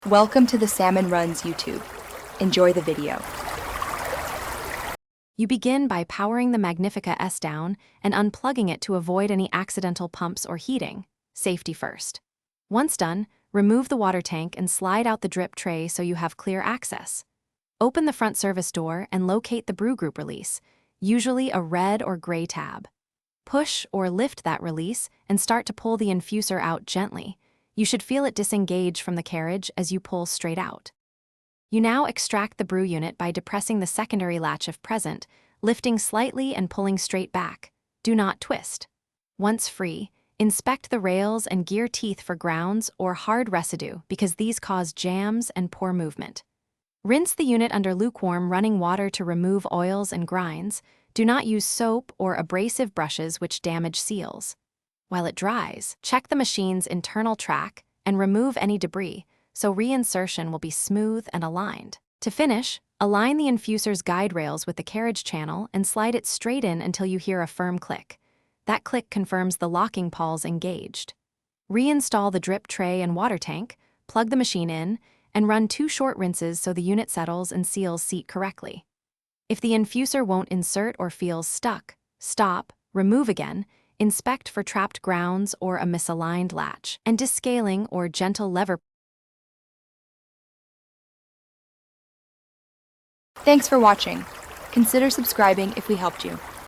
Welcome to the Salmon Runs YouTube. Enjoy the video. You begin by powering the Magnifica S down and unplugging it to avoid any accidental pumps or heating. Safety first. Once done, remove the water tank and slide out the drip tray so you have clear access. Open the front service door and locate the brew group release, usually a red or gray tab. Push or lift that release and start to pull the infuser out gently. You should feel it disengage from the carriage as you pull straight out. You now extract the brew unit by depressing the secondary latch if present, lifting slightly and pulling straight back. Do not twist. Once free, inspect the rails and gear teeth for grounds or hard residue because these cause jams and poor movement. Rinse the unit under lukewarm running water to remove oils and grinds. Do not use soap or abrasive brushes which damage seals. While it dries, check the machine's internal track and remove any debris, so reinsertion will be smooth and aligned. To finish, align the infuser's guide rails with the carriage channel and slide it straight in until you hear a firm click. That click confirms the locking pawl's engaged. Reinstall the drip tray and water tank, plug the machine in, and run 2 short rinses so the unit settles and seals seat correctly. If the infuser won't insert or feels stuck, stop, remove again, inspect for trapped grounds or a misaligned latch, and descaling or gentle lever. Thanks for watching. Consider subscribing if we helped you.